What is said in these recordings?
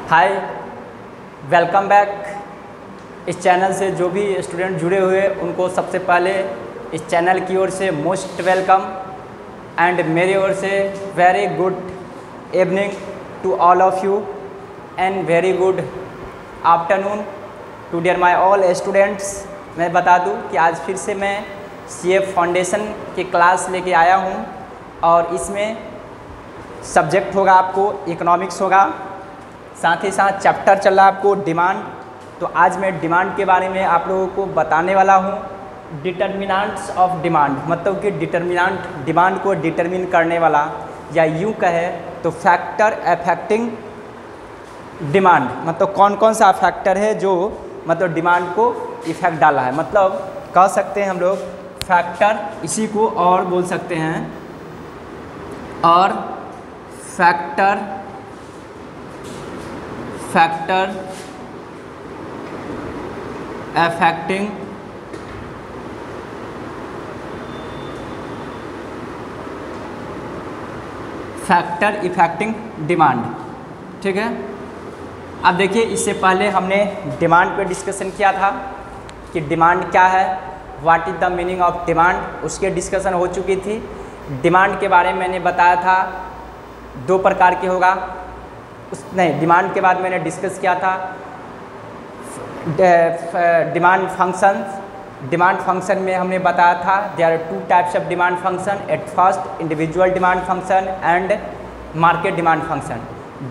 हाय, welcome back. इस channel से जो भी स्टूडेंट जुड़े हुए उनको सबसे पहले इस चैनल की ओर से मोस्ट वेलकम एंड मेरी ओर से very good evening to all of you and very good afternoon to dear my all students. मैं बता दूं कि आज फिर से मैं CA फाउंडेशन की क्लास लेके आया हूं और इसमें सब्जेक्ट होगा आपको इकोनॉमिक्स होगा, साथ ही साथ चैप्टर चल रहा है आपको डिमांड। तो आज मैं डिमांड के बारे में आप लोगों को बताने वाला हूँ। डिटर्मिनेंट्स ऑफ डिमांड मतलब कि डिटर्मिनेंट डिमांड को डिटरमिन करने वाला, या यूँ कहे तो फैक्टर अफेक्टिंग डिमांड, मतलब कौन कौन सा फैक्टर है जो मतलब डिमांड को इफेक्ट डाला है। मतलब कह सकते हैं हम लोग फैक्टर, इसी को और बोल सकते हैं और फैक्टर अफेक्टिंग डिमांड। ठीक है, अब देखिए इससे पहले हमने डिमांड पे डिस्कशन किया था कि डिमांड क्या है, what is the meaning of demand, उसके डिस्कशन हो चुकी थी। डिमांड के बारे में मैंने बताया था दो प्रकार के होगा। डिमांड के बाद मैंने डिस्कस किया था डिमांड फंक्शन। डिमांड फंक्शन में हमने बताया था there are two types of demand function, at first individual demand function and market demand function.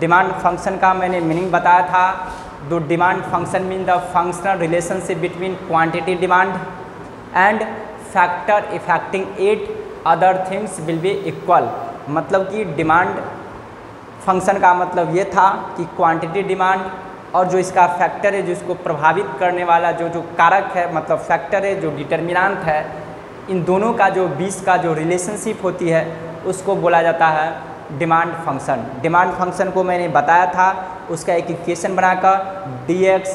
Demand function का मैंने मीनिंग बताया था। दो demand function mean the functional relationship between quantity demand and factor affecting it other things will be equal. मतलब कि demand function का मतलब ये था कि क्वांटिटी डिमांड और जो इसका फैक्टर है, जो इसको प्रभावित करने वाला जो कारक है, मतलब फैक्टर है जो डिटर्मिनेंट है, इन दोनों का जो बीच का जो रिलेशनशिप होती है उसको बोला जाता है डिमांड फंक्शन। डिमांड फंक्शन को मैंने बताया था, उसका एक इक्वेशन बनाकर dx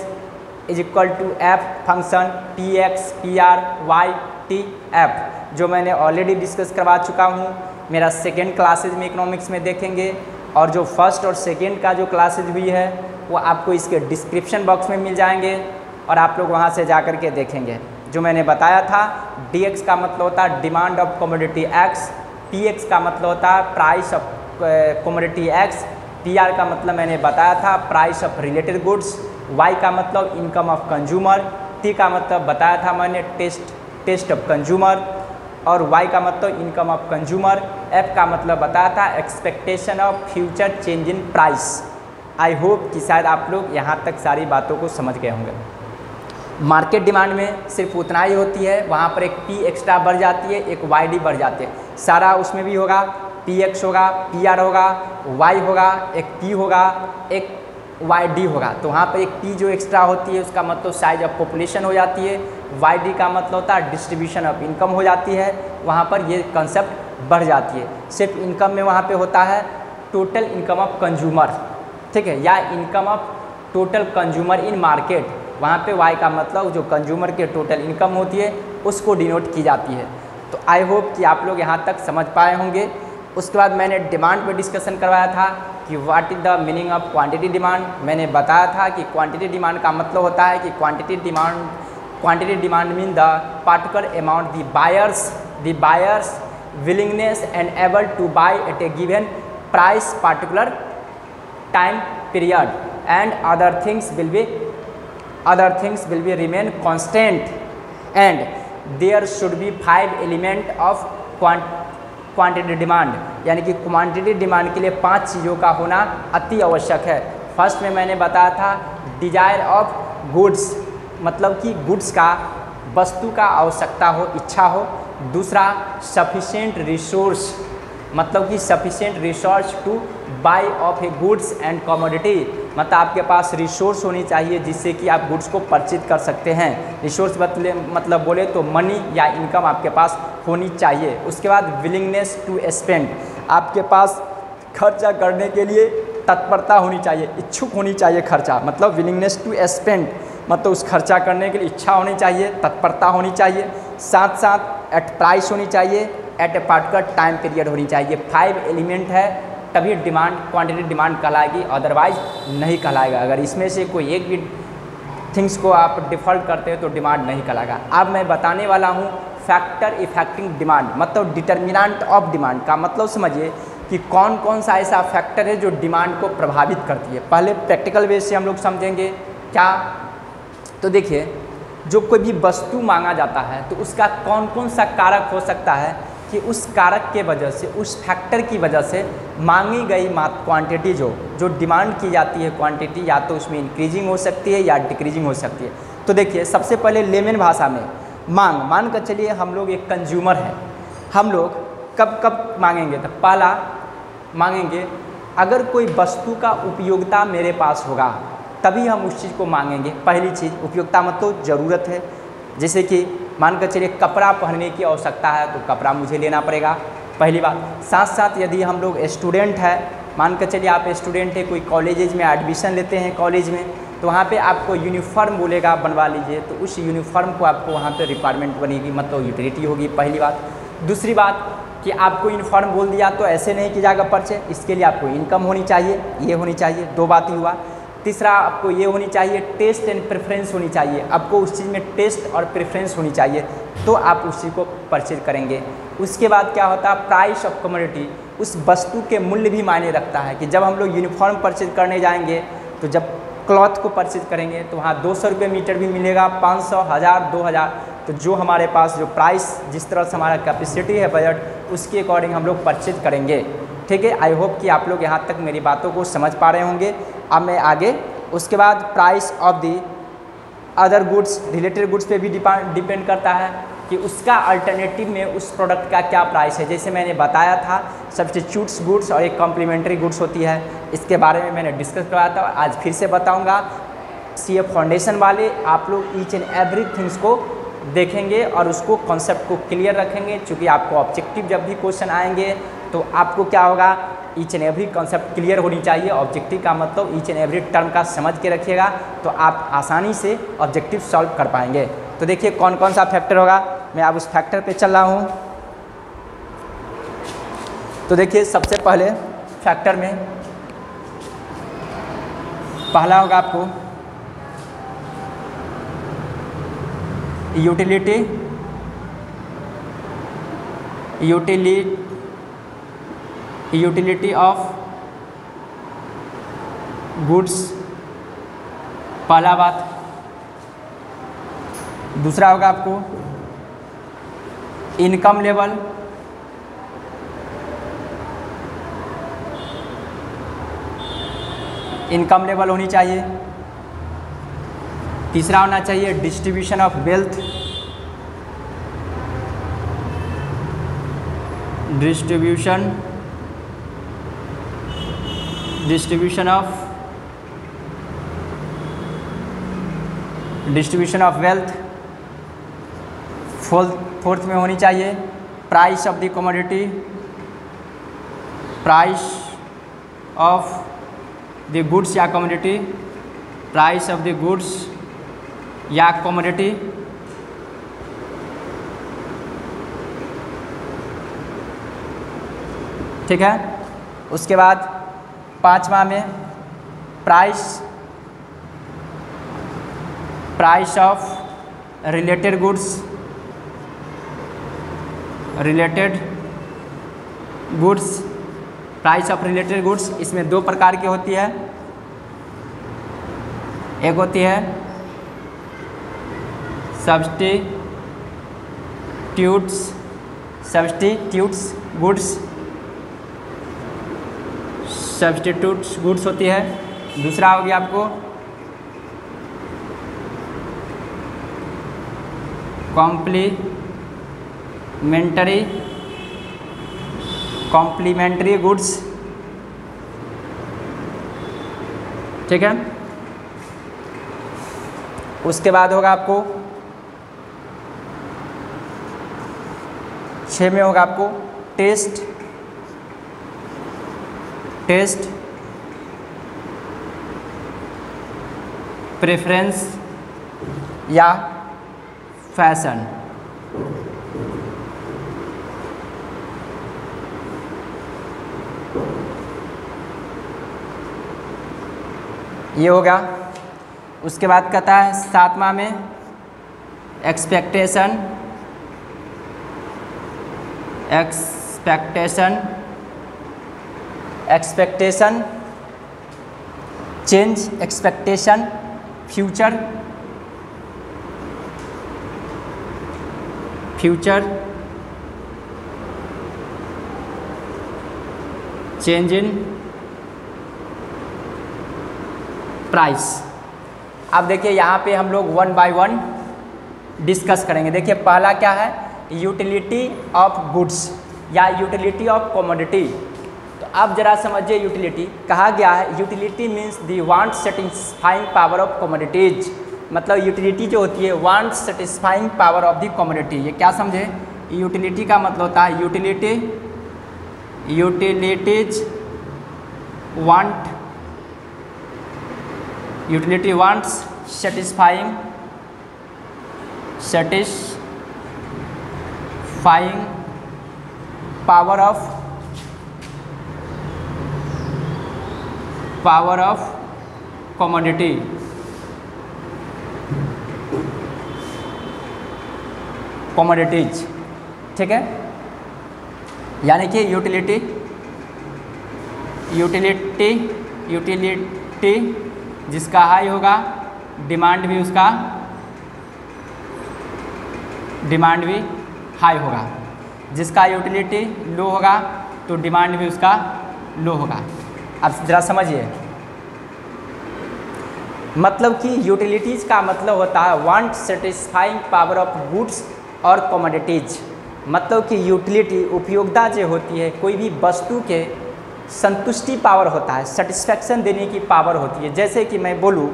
is equal to F function tx pr y t f, जो मैंने ऑलरेडी डिस्कस करवा चुका हूँ। मेरा सेकेंड क्लासेज में इकोनॉमिक्स में देखेंगे और जो फर्स्ट और सेकेंड का जो क्लासेज हुई है वो आपको इसके डिस्क्रिप्शन बॉक्स में मिल जाएंगे और आप लोग वहाँ से जा कर के देखेंगे। जो मैंने बताया था dx का मतलब होता है demand of commodity x, px का मतलब होता है price of commodity x, pr का मतलब मैंने बताया था price of related goods, y का मतलब इनकम ऑफ कंज्यूमर, t का मतलब बताया था मैंने टेस्ट ऑफ कंज्यूमर और y का मतलब इनकम ऑफ कंज्यूमर, f का मतलब बताया था expectation of future change in price. I hope कि शायद आप लोग यहाँ तक सारी बातों को समझ गए होंगे। मार्केट डिमांड में सिर्फ उतना ही होती है, वहाँ पर एक p एक्स्ट्रा बढ़ जाती है, एक yd बढ़ जाती है। सारा उसमें भी होगा, px होगा, pr होगा, y होगा, एक p होगा, एक yd होगा। तो वहाँ पर एक p जो एक्स्ट्रा होती है उसका मतलब साइज ऑफ पॉपुलेशन हो जाती है, yd का मतलब होता है डिस्ट्रीब्यूशन ऑफ इनकम हो जाती है। वहाँ पर ये कंसेप्ट बढ़ जाती है। सिर्फ इनकम में वहाँ पे होता है टोटल इनकम ऑफ कंज्यूमर, ठीक है, या income of total consumer in market. वहाँ पे y का मतलब जो कंज्यूमर के टोटल इनकम होती है उसको डिनोट की जाती है। तो आई होप कि आप लोग यहाँ तक समझ पाए होंगे। उसके बाद मैंने डिमांड पे डिस्कशन करवाया था कि what is the meaning of quantity demand. मैंने बताया था कि क्वांटिटी डिमांड का मतलब होता है कि quantity demand mean the particular amount the buyers willingness and able to buy at a given price particular time period and other things will be remain constant and there should be 5 element of quantity demand. यानी कि quantity demand के लिए 5 चीज़ों का होना अति आवश्यक है। फर्स्ट में मैंने बताया था डिजायर ऑफ गुड्स, मतलब कि गुड्स का, वस्तु का आवश्यकता हो, इच्छा हो। दूसरा सफिशिएंट रिसोर्स, मतलब कि sufficient resource to buy of a goods and commodity, मतलब आपके पास रिसोर्स होनी चाहिए जिससे कि आप गुड्स को परचेज कर सकते हैं। रिसोर्स मतलब बोले तो मनी या इनकम आपके पास होनी चाहिए। उसके बाद विलिंगनेस टू स्पेंड, आपके पास खर्चा करने के लिए तत्परता होनी चाहिए, इच्छुक होनी चाहिए खर्चा, मतलब विलिंगनेस टू स्पेंड मतलब उस खर्चा करने के लिए इच्छा होनी चाहिए, तत्परता होनी चाहिए। साथ साथ एट प्राइस होनी चाहिए, at a particular time period होनी चाहिए। 5 एलिमेंट है तभी डिमांड क्वांटिटी डिमांड कहलाएगी, अदरवाइज नहीं कहलाएगा। अगर इसमें से कोई एक भी थिंग्स को आप डिफ़ॉल्ट करते हो तो डिमांड नहीं कहलाएगा। अब मैं बताने वाला हूँ फैक्टर इफेक्टिंग डिमांड, मतलब डिटर्मिनेंट ऑफ डिमांड का मतलब समझिए कि कौन कौन सा ऐसा फैक्टर है जो डिमांड को प्रभावित करती है। पहले प्रैक्टिकल बेस से हम लोग समझेंगे क्या। तो देखिए, जो कोई भी वस्तु मांगा जाता है तो उसका कौन कौन सा कारक हो सकता है कि उस कारक के वजह से, उस फैक्टर की वजह से मांगी गई क्वांटिटी जो डिमांड की जाती है क्वांटिटी, या तो उसमें इंक्रीजिंग हो सकती है या डिक्रीजिंग हो सकती है। तो देखिए, सबसे पहले लेमन भाषा में मान कर चलिए हम लोग एक कंज्यूमर है, हम लोग कब मांगेंगे, तो पहला मांगेंगे अगर कोई वस्तु का उपयोगिता मेरे पास होगा तभी हम उस चीज़ को मांगेंगे। पहली चीज़ उपयोगिता मतलब ज़रूरत है, जैसे कि मान कर चलिए कपड़ा पहनने की आवश्यकता है तो कपड़ा मुझे लेना पड़ेगा, पहली बात। साथ साथ यदि हम लोग स्टूडेंट है, मान कर चलिए आप स्टूडेंट है, कोई कॉलेजेज में एडमिशन लेते हैं कॉलेज में, तो वहाँ पे आपको यूनिफॉर्म बोलेगा बनवा लीजिए, तो उस यूनिफॉर्म को आपको वहाँ पे रिक्वायरमेंट बनेगी, मतलब यूटिलिटी होगी, पहली बात। दूसरी बात कि आपको यूनिफॉर्म बोल दिया तो ऐसे नहीं कि जाएगा परचेज, इसके लिए आपको इनकम होनी चाहिए, ये होनी चाहिए, दो बात ही हुआ। तीसरा आपको ये होनी चाहिए टेस्ट एंड प्रेफरेंस होनी चाहिए, आपको उस चीज़ में टेस्ट और प्रेफरेंस होनी चाहिए तो आप उस चीज़ को परचेज करेंगे। उसके बाद क्या होता है, प्राइस ऑफ कमोडिटी, उस वस्तु के मूल्य भी मायने रखता है कि जब हम लोग यूनिफॉर्म परचेज करने जाएंगे तो जब क्लॉथ को परचेज करेंगे तो वहाँ 200 रुपये मीटर भी मिलेगा, 500, 1000, 2000, तो जो हमारे पास जो प्राइस, जिस तरह से हमारा कैपेसिटी है बजट, उसके अकॉर्डिंग हम लोग परचेज करेंगे। ठीक है, आई होप कि आप लोग यहाँ तक मेरी बातों को समझ पा रहे होंगे। अब मैं आगे, उसके बाद price of the other goods, related goods पे भी डिपेंड करता है कि उसका अल्टरनेटिव में उस प्रोडक्ट का क्या प्राइस है। जैसे मैंने बताया था सब्स्टिट्यूट्स गुड्स और एक कॉम्प्लीमेंट्री गुड्स होती है, इसके बारे में मैंने डिस्कस करवाया था, आज फिर से बताऊंगा। CA फाउंडेशन वाले आप लोग ईच एंड एवरी थिंग्स को देखेंगे और उसको कॉन्सेप्ट को क्लियर रखेंगे, क्योंकि आपको ऑब्जेक्टिव जब भी क्वेश्चन आएंगे तो आपको क्या होगा, each and every concept clear होनी चाहिए। ऑब्जेक्टिव का मतलब ईच एंड एवरी टर्म का समझ के रखिएगा तो आप आसानी से ऑब्जेक्टिव सॉल्व कर पाएंगे। तो देखिए कौन कौन सा फैक्टर होगा, मैं अब उस फैक्टर पे चल रहा हूँ। तो देखिए सबसे पहले फैक्टर में पहला होगा आपको यूटिलिटी ऑफ गुड्स, पहला बात। दूसरा होगा आपको इनकम लेवल, इनकम लेवल होनी चाहिए। तीसरा होना चाहिए distribution of wealth, distribution of wealth. Fourth में होनी चाहिए price of the commodity, price of the goods या commodity, price of the goods या कमोडिटी। ठीक है, उसके बाद पांचवा में price of related goods, price of related goods. इसमें दो प्रकार की होती है, एक होती है सब्स्टिट्यूट्स गुड्स होती है। दूसरा हो गया आपको कॉम्प्लीमेंट्री गुड्स। ठीक है, उसके बाद होगा आपको 6 में होगा आपको टेस्ट प्रेफरेंस या फैशन। ये हो गया। उसके बाद कहता है 7वां में expectation change, expectation future change in price. अब देखिए यहाँ पे हम लोग 1 बाय 1 डिस्कस करेंगे। देखिए पहला क्या है, यूटिलिटी ऑफ गुड्स या यूटिलिटी ऑफ कमोडिटी। तो आप जरा समझिए, यूटिलिटी कहा गया है, utility means the want satisfying power of commodities. मतलब यूटिलिटी जो होती है want satisfying power of the commodity. ये क्या समझे, यूटिलिटी का मतलब होता है utility wants satisfying power of commodities. ठीक है, यानी कि यूटिलिटी जिसका हाई होगा डिमांड भी हाई होगा, जिसका यूटिलिटी लो होगा तो डिमांड भी उसका लो होगा। अब जरा समझिए, मतलब कि यूटिलिटीज़ का मतलब होता है want satisfying power of goods और कमोडिटीज। मतलब कि यूटिलिटी उपयोगिता जो होती है, कोई भी वस्तु के संतुष्टि पावर होता है, सेटिस्फैक्शन देने की पावर होती है। जैसे कि मैं बोलूँ,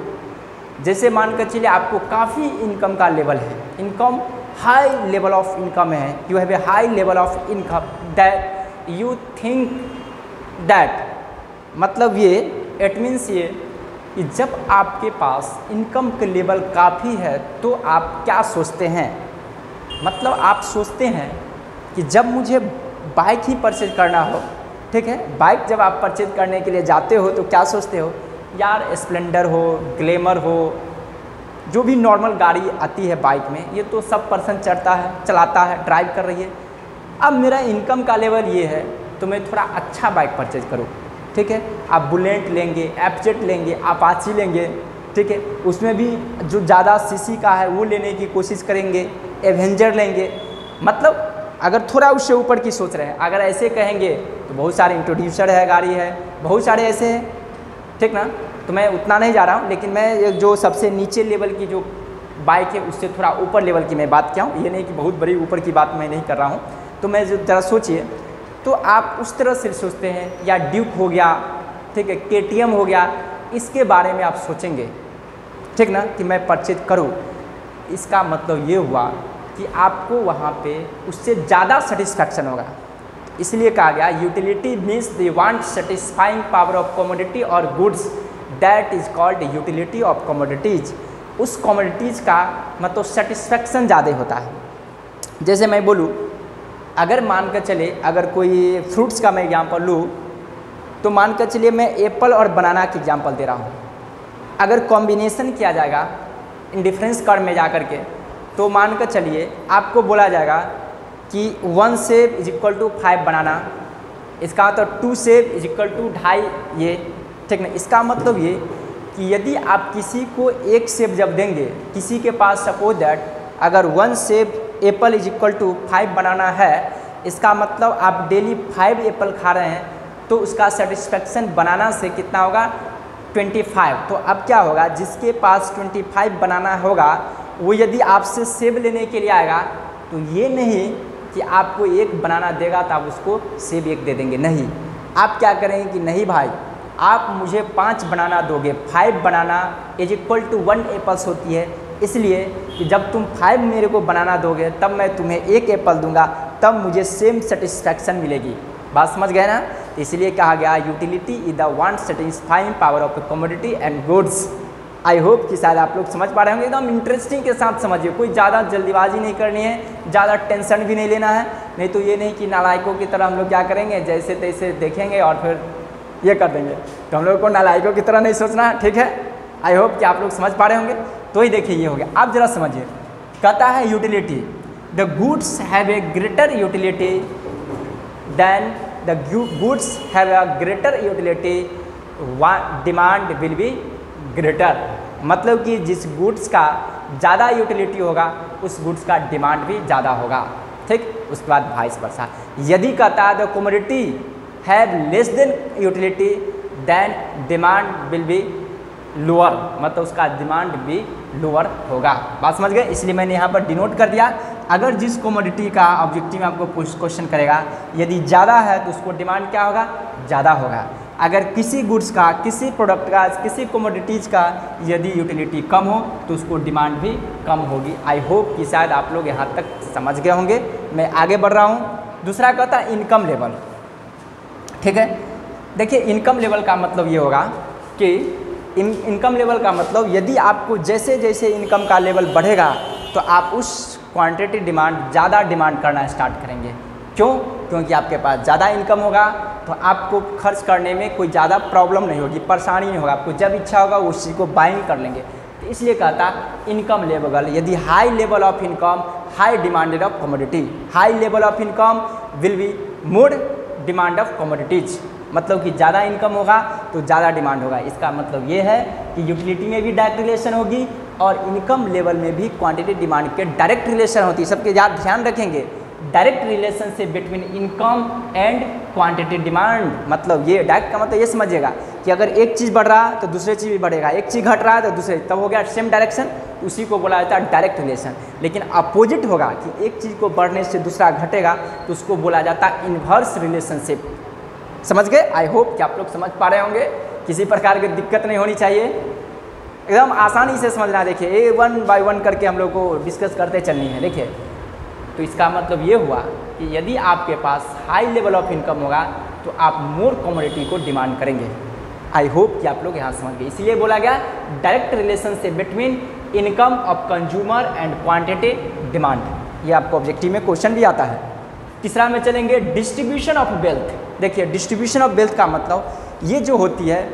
जैसे मानकर चलिए आपको काफ़ी इनकम का लेवल है, income high level of income है, you have a high level of income that you think that, मतलब ये इट मीन्स ये कि जब आपके पास इनकम के लेवल काफ़ी है तो आप क्या सोचते हैं, मतलब आप सोचते हैं कि जब मुझे बाइक ही परचेज करना हो, ठीक है, बाइक जब आप परचेज करने के लिए जाते हो तो क्या सोचते हो, यार स्प्लेंडर हो, ग्लैमर हो, जो भी नॉर्मल गाड़ी आती है बाइक में, ये तो सब पर्सन चलाता है, ड्राइव कर रही है। अब मेरा इनकम का लेवल ये है तो मैं थोड़ा अच्छा बाइक परचेज करूँ, ठीक है। आप बुलेट लेंगे, एफजेड लेंगे, अपाची लेंगे, ठीक है, उसमें भी जो ज़्यादा सीसी का है वो लेने की कोशिश करेंगे, एवेंजर लेंगे। मतलब अगर थोड़ा उससे ऊपर की सोच रहे हैं, अगर ऐसे कहेंगे तो बहुत सारे इंट्रोड्यूसर है, गाड़ी है, बहुत सारे ऐसे हैं, ठीक ना। तो मैं उतना नहीं जा रहा हूँ, लेकिन मैं जो सबसे नीचे लेवल की जो बाइक है उससे थोड़ा ऊपर लेवल की मैं बात किया हूँ, ये नहीं कि बहुत बड़ी ऊपर की बात मैं नहीं कर रहा हूँ। तो मैं जो ज़रा सोचिए, तो आप उस तरह से सोचते हैं, या ड्यूक हो गया, ठीक है, केटीएम हो गया, इसके बारे में आप सोचेंगे, ठीक ना, कि मैं परचेज करूँ। इसका मतलब ये हुआ कि आपको वहाँ पे उससे ज़्यादा सेटिस्फैक्शन होगा। इसलिए कहा गया utility means the want satisfying power of commodity और goods, that is called utility of commodities. उस कमोडिटीज़ का मतलब सेटिस्फैक्शन ज़्यादा होता है। जैसे मैं बोलूँ, अगर मान कर चले, अगर कोई फ्रूट्स का मैं एग्जांपल लूँ, तो मान कर चलिए मैं एप्पल और बनाना की एग्जांपल दे रहा हूँ। अगर कॉम्बिनेशन किया जाएगा इंडिफरेंस कर्व में जा कर के, तो मान कर चलिए आपको बोला जाएगा कि 1 सेब इज इक्वल टू 5 बनाना, इसका मतलब 2 सेब इज इक्वल टू 2.5 ये, ठीक ना। इसका मतलब ये कि यदि आप किसी को 1 सेब जब देंगे, किसी के पास सपोज दैट अगर 1 सेब एप्पल इज इक्वल टू 5 बनाना है, इसका मतलब आप डेली 5 एप्पल खा रहे हैं, तो उसका सेटिस्फैक्शन बनाना से कितना होगा, 25। तो अब क्या होगा, जिसके पास 25 बनाना होगा वो यदि आपसे सेब लेने के लिए आएगा, तो ये नहीं कि आपको 1 बनाना देगा तो आप उसको सेब 1 दे देंगे, नहीं। आप क्या करेंगे कि नहीं भाई, आप मुझे 5 बनाना दोगे, 5 बनाना इज इक्वल टू 1 एप्पल्स होती है, इसलिए कि जब तुम 5 मेरे को बनाना दोगे तब मैं तुम्हें 1 एप्पल दूंगा, तब मुझे सेम सेटिस्फैक्शन मिलेगी। बात समझ गए ना। तो इसलिए कहा गया utility is the want satisfying power of commodity and goods. I hope कि शायद आप लोग समझ पा रहे होंगे। एकदम इंटरेस्टिंग के साथ समझिए, कोई ज़्यादा जल्दीबाजी नहीं करनी है, ज़्यादा टेंशन भी नहीं लेना है, नहीं तो ये नहीं कि नालायकों की तरह हम लोग क्या करेंगे, जैसे तैसे देखेंगे और फिर ये कर देंगे। तो हम लोग को नालायकों की तरह नहीं सोचना है, ठीक है। आई होप कि आप लोग समझ पा रहे होंगे। तो ही देखिए ये हो गया। आप जरा समझिए, कहता है utility, the goods have a greater utility then the goods have a greater utility, demand will be greater. मतलब कि जिस गुड्स का ज़्यादा यूटिलिटी होगा उस गुड्स का डिमांड भी ज़्यादा होगा, ठीक। उसके बाद वाइस वर्सा। यदि कहता है the commodity have less than utility then demand will be lower, मतलब उसका डिमांड भी लोअर होगा। बात समझ गए, इसलिए मैंने यहाँ पर डिनोट कर दिया। अगर जिस कमोडिटी का ऑब्जेक्टिव में आपको क्वेश्चन करेगा यदि ज़्यादा है तो उसको डिमांड क्या होगा, ज़्यादा होगा। अगर किसी गुड्स का, किसी प्रोडक्ट का, किसी कमोडिटीज़ का यदि यूटिलिटी कम हो तो उसको डिमांड भी कम होगी। आई होप कि शायद आप लोग यहाँ तक समझ गए होंगे। मैं आगे बढ़ रहा हूँ। दूसरा कहता है इनकम लेवल, ठीक है। देखिए इनकम लेवल का मतलब ये होगा कि इनकम लेवल का मतलब यदि आपको जैसे जैसे इनकम का लेवल बढ़ेगा तो आप उस क्वांटिटी डिमांड ज़्यादा डिमांड करना स्टार्ट करेंगे। क्यों? क्योंकि आपके पास ज़्यादा इनकम होगा तो आपको खर्च करने में कोई ज़्यादा प्रॉब्लम नहीं होगी, परेशानी नहीं होगा। आपको जब इच्छा होगा उस चीज़ को बाइंग कर लेंगे। तो इसलिए कहता इनकम लेवल, यदि high level of income high demanded of commodity, high level of income will be more demand of commodities. मतलब कि ज़्यादा इनकम होगा तो ज़्यादा डिमांड होगा। इसका मतलब ये है कि यूटिलिटी में भी डायरेक्ट रिलेशन होगी और इनकम लेवल में भी क्वांटिटी डिमांड के डायरेक्ट रिलेशन होती है। सबके याद ध्यान रखेंगे, direct relationship between income and quantity demand. मतलब ये डायरेक्ट का मतलब ये समझिएगा कि अगर एक चीज़ बढ़ रहा है तो दूसरी चीज़ भी बढ़ेगा, एक चीज़ घट रहा है तो दूसरे, तब हो गया सेम डायरेक्शन, उसी को बोला जाता है डायरेक्ट रिलेशन। लेकिन अपोजिट होगा कि एक चीज़ को बढ़ने से दूसरा घटेगा तो उसको बोला जाता है इन्वर्स रिलेशनशिप। समझ गए? आई होप कि आप लोग समझ पा रहे होंगे, किसी प्रकार की दिक्कत नहीं होनी चाहिए, एकदम आसानी से समझना। देखिए ये 1 बाय 1 करके हम लोग को डिस्कस करते चलनी है। देखिए तो इसका मतलब ये हुआ कि यदि आपके पास हाई लेवल ऑफ इनकम होगा तो आप मोर कमोडिटी को डिमांड करेंगे। आई होप कि आप लोग यहाँ समझ गए। इसलिए बोला गया direct relationship between income of consumer and quantity demand. ये आपको ऑब्जेक्टिव में क्वेश्चन भी आता है। तीसरा में चलेंगे डिस्ट्रीब्यूशन ऑफ वेल्थ। देखिए डिस्ट्रीब्यूशन ऑफ वेल्थ का मतलब ये जो होती है,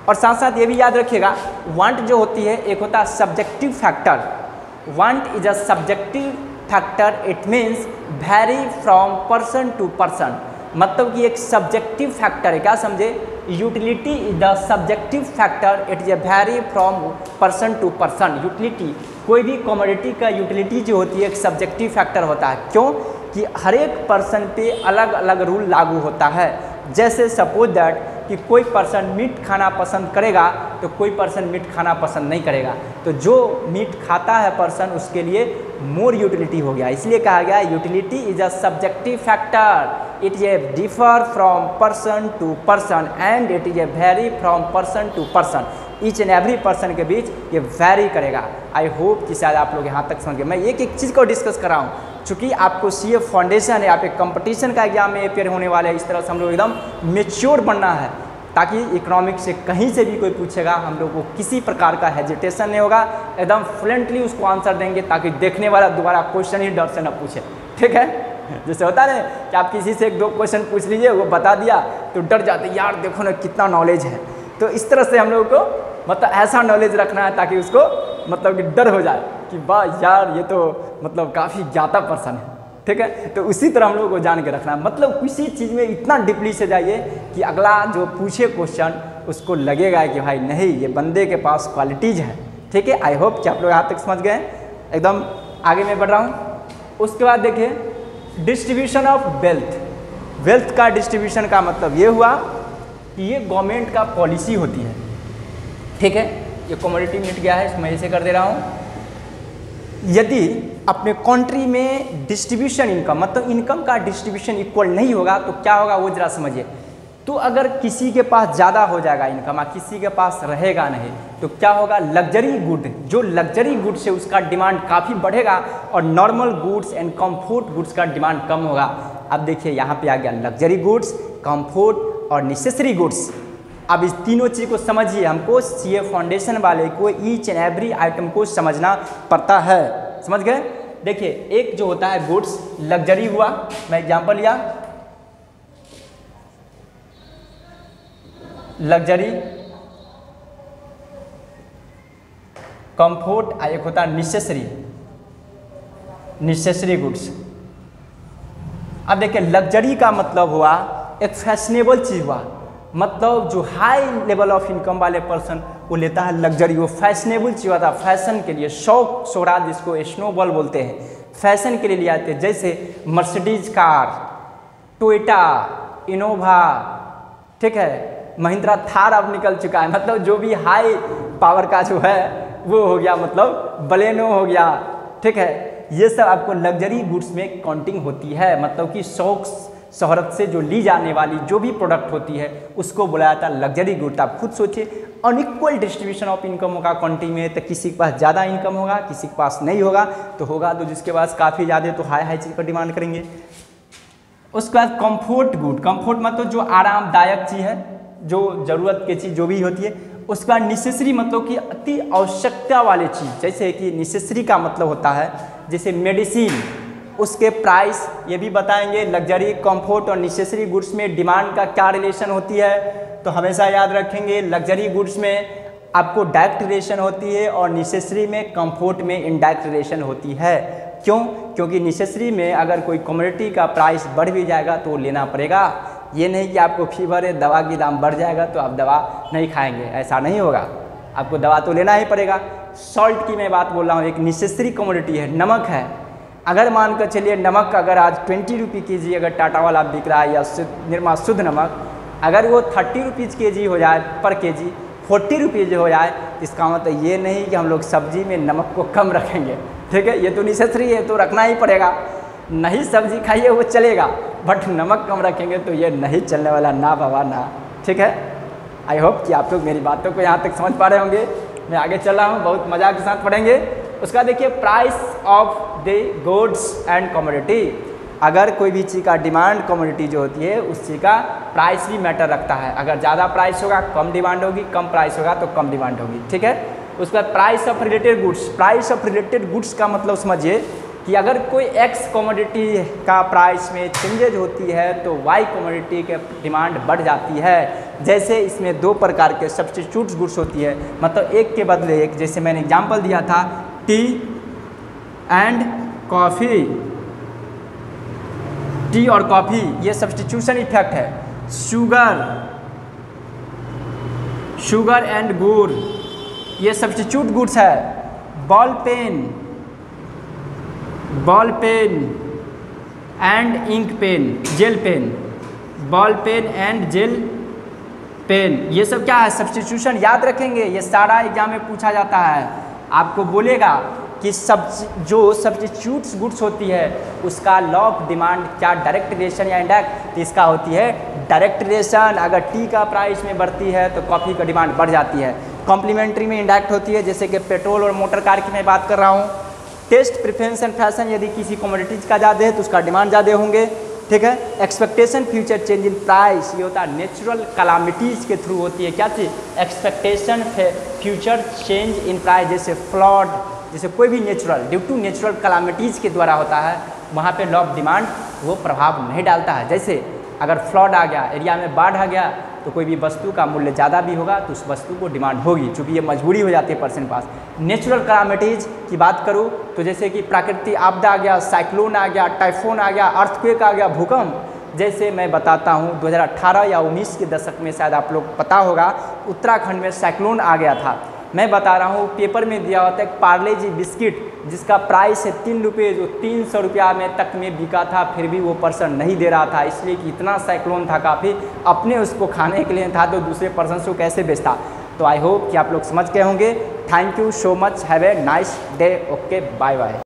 और साथ साथ ये भी याद रखिएगा वांट जो होती है एक होता है subjective factor. Want is a subjective factor, it means vary from person to person. मतलब कि एक सब्जेक्टिव फैक्टर है, क्या समझे? Utility is the subjective factor, it is a vary from person to person. Utility, कोई भी कमोडिटी का utility जो होती है एक सब्जेक्टिव फैक्टर होता है। क्यों? कि हर एक पर्सन पे अलग अलग रूल लागू होता है। जैसे सपोज दैट कि कोई पर्सन मीट खाना पसंद करेगा तो कोई पर्सन मीट खाना पसंद नहीं करेगा, तो जो मीट खाता है पर्सन उसके लिए मोर यूटिलिटी हो गया। इसलिए कहा गया utility is a subjective factor, it is a differ from person to person and it is a vary from person to person. Each and every person के बीच ये वेरी करेगा। आई होप कि शायद आप लोग यहाँ तक समझ गए। मैं एक एक चीज़ को डिस्कस कर रहा हूँ, चूँकि आपको सीए फाउंडेशन है, आप एक कंपटीशन का एग्जाम में अपेयर होने वाले हैं। इस तरह से हम लोग एकदम मेच्योर बनना है ताकि इकोनॉमिक्स से कहीं से भी कोई पूछेगा हम लोग को किसी प्रकार का हेजिटेशन नहीं होगा, एकदम फ्लुएंटली उसको आंसर देंगे ताकि देखने वाला दोबारा क्वेश्चन ही डर से न पूछे। ठीक है? जैसे होता है कि आप किसी से 1-2 क्वेश्चन पूछ लीजिए, वो बता दिया तो डर जाते, यार देखो ना कितना नॉलेज है। तो इस तरह से हम लोग को मतलब ऐसा नॉलेज रखना है ताकि उसको मतलब कि डर हो जाए कि वाह यार ये तो मतलब काफ़ी ज्ञाता पर्सन है। ठीक है? तो उसी तरह हम लोग को जान के रखना है। मतलब किसी चीज़ में इतना डीपली से जाइए कि अगला जो पूछे क्वेश्चन उसको लगेगा कि भाई नहीं ये बंदे के पास क्वालिटीज़ है। ठीक है? आई होप कि आप लोग यहाँ तक समझ गए। एकदम आगे मैं बढ़ रहा हूँ। उसके बाद देखिए डिस्ट्रीब्यूशन ऑफ वेल्थ। वेल्थ का डिस्ट्रीब्यूशन का मतलब ये हुआ कि ये गवर्नमेंट का पॉलिसी होती है। ठीक है? ये कमोडिटी मिट गया है, इसमें ऐसे कर दे रहा हूँ। यदि अपने कंट्री में डिस्ट्रीब्यूशन इनकम मतलब इनकम का डिस्ट्रीब्यूशन इक्वल नहीं होगा तो क्या होगा वो जरा समझिए। तो अगर किसी के पास ज़्यादा हो जाएगा इनकम और किसी के पास रहेगा नहीं तो क्या होगा? लग्जरी गुड, जो लग्जरी गुड्स है उसका डिमांड काफ़ी बढ़ेगा और normal goods and comfort goods का डिमांड कम होगा। अब देखिए यहाँ पे आ गया लग्जरी गुड्स, कंफर्ट और नेसेसरी गुड्स। अब इस तीनों चीज़ को समझिए, हमको सीए फाउंडेशन वाले को ईच एंड एवरी आइटम को समझना पड़ता है। समझ गए? देखिए एक जो होता है गुड्स लग्जरी हुआ, मैं एग्जांपल लिया लग्जरी, कंफर्ट, एक होता है निसेसरी गुड्स। अब देखिए लग्जरी का मतलब हुआ एक फैशनेबल चीज़ हुआ, मतलब जो हाई लेवल ऑफ इनकम वाले पर्सन वो लेता है लग्जरी, वो फैशनेबल चीज़ होता है, फैशन के लिए शौक सोहरात जिसको स्नोबॉल बोलते हैं, फैशन के लिए ले आते हैं। जैसे मर्सिडीज कार, टोयोटा, इनोवा, ठीक है, महिंद्रा थार अब निकल चुका है, मतलब जो भी हाई पावर का जो है वो हो गया, मतलब बलेनो हो गया, ठीक है। ये सब आपको लग्जरी गुड्स में काउंटिंग होती है, मतलब कि शौक शोहरत से जो ली जाने वाली जो भी प्रोडक्ट होती है उसको बुलाया जाता है लग्जरी गुड। आप खुद सोचिए अनइक्वल डिस्ट्रीब्यूशन ऑफ इनकम होगा कंट्री में, तो किसी के पास ज़्यादा इनकम होगा, किसी के पास नहीं होगा, तो होगा तो जिसके पास काफ़ी ज़्यादा तो हाई चीज़ पर डिमांड करेंगे। उसके बाद कंफर्ट गुड, कंफर्ट मतलब जो आरामदायक चीज़ है, जो ज़रूरत की चीज़ जो भी होती है। उसका नेसेसरी मतलब कि अति आवश्यकता वाली चीज़, जैसे कि नेसेसरी का मतलब होता है जैसे मेडिसिन, उसके प्राइस ये भी बताएंगे। लग्जरी, कंफर्ट और नेसेसरी गुड्स में डिमांड का क्या रिलेशन होती है, तो हमेशा याद रखेंगे लग्जरी गुड्स में आपको डायरेक्ट रिलेशन होती है और नेसेसरी में, कंफर्ट में इनडायरेक्ट रिलेशन होती है। क्यों? क्योंकि नेसेसरी में अगर कोई कमोडिटी का प्राइस बढ़ भी जाएगा तो लेना पड़ेगा। ये नहीं कि आपको फीवर है, दवा की दाम बढ़ जाएगा तो आप दवा नहीं खाएंगे, ऐसा नहीं होगा, आपको दवा तो लेना ही पड़ेगा। सॉल्ट की मैं बात बोल रहा हूँ, एक नेसेसरी कमोडिटी है, नमक है। अगर मान कर चलिए नमक अगर आज 20 रुपये के अगर टाटा वाला बिक रहा है या निर्मा शुद्ध नमक, अगर वो 30 रुपीज़ के हो जाए पर केजी, 40 रुपीज़ हो जाए, इसका मतलब ये नहीं कि हम लोग सब्जी में नमक को कम रखेंगे, ठीक है। ये तो नेसेसरी है तो रखना ही पड़ेगा, नहीं सब्जी खाइए वो चलेगा, बट नमक कम रखेंगे तो ये नहीं चलने वाला, ना बाबा ना, ठीक है। आई होप कि आप लोग मेरी बातों को यहाँ तक समझ पा रहे होंगे। मैं आगे चल रहा हूँ, बहुत मज़ा के साथ पढ़ेंगे। उसका देखिए price of the goods and commodity, अगर कोई भी चीज़ का डिमांड कमोडिटी जो होती है उस चीज़ का प्राइस भी मैटर रखता है। अगर ज़्यादा प्राइस होगा कम डिमांड होगी, कम प्राइस होगा तो कम डिमांड होगी, ठीक है। उसके बाद price of related goods, price of related goods का मतलब समझिए कि अगर कोई एक्स कमोडिटी का प्राइस में चेंजेज होती है तो वाई कमोडिटी के डिमांड बढ़ जाती है। जैसे इसमें दो प्रकार के सब्स्टिट्यूट्स गुड्स होती है, मतलब एक के बदले एक, जैसे मैंने एग्जांपल दिया था टी एंड कॉफ़ी, टी और कॉफ़ी ये सब्स्टिट्यूशन इफेक्ट है। शुगर एंड गुड़ ये सब्स्टिट्यूट गुड्स है। Ball pen and ink pen, gel pen, ball pen and gel pen, ये सब क्या है सब्स्टिट्यूशन। याद रखेंगे, ये सारा एग्जाम में पूछा जाता है, आपको बोलेगा कि जो सब्स्टिट्यूट्स गुड्स होती है उसका लॉ ऑफ डिमांड क्या डायरेक्ट रिलेशन या इनडायरेक्ट, तो इसका होती है डायरेक्ट रिलेशन। अगर टी का प्राइस में बढ़ती है तो कॉफ़ी का डिमांड बढ़ जाती है। कॉम्प्लीमेंट्री में इनडायरेक्ट होती है, जैसे कि पेट्रोल और मोटर कार की मैं बात कर रहा हूँ। टेस्ट, प्रेफरेंस एंड फैशन, यदि किसी कमोडिटीज़ का ज़्यादा है तो उसका डिमांड ज़्यादा होंगे, ठीक है। Expectation future change in price, ये होता है नेचुरल कलामिटीज़ के थ्रू होती है। क्या चीज़? Expectation future change in price, जैसे फ्लड, जैसे कोई भी natural due to natural calamities के द्वारा होता है, वहाँ पे लॉ ऑफ डिमांड वो प्रभाव नहीं डालता है। जैसे अगर फ्लड आ गया, एरिया में बाढ़ आ गया, तो कोई भी वस्तु का मूल्य ज़्यादा भी होगा तो उस वस्तु को डिमांड होगी, चूँकि ये मजबूरी हो जाती है पर्सन पास। नेचुरल कलामिटीज़ की बात करूँ तो जैसे कि प्राकृतिक आपदा आ गया, साइक्लोन आ गया, टाइफोन आ गया, अर्थक्वेक आ गया, भूकंप। जैसे मैं बताता हूँ 2018 या 19 के दशक में शायद आप लोग पता होगा उत्तराखंड में साइक्लोन आ गया था। मैं बता रहा हूँ पेपर में दिया होता है पार्ले जी बिस्किट जिसका प्राइस है 3 रुपये, जो 300 रुपया में तक में बिका था, फिर भी वो पर्सन नहीं दे रहा था, इसलिए कि इतना साइक्लोन था काफ़ी, अपने उसको खाने के लिए था तो दूसरे पर्सन को कैसे बेचता। तो आई होप कि आप लोग समझ गए होंगे। Thank you so much, have a nice day, okay, bye bye.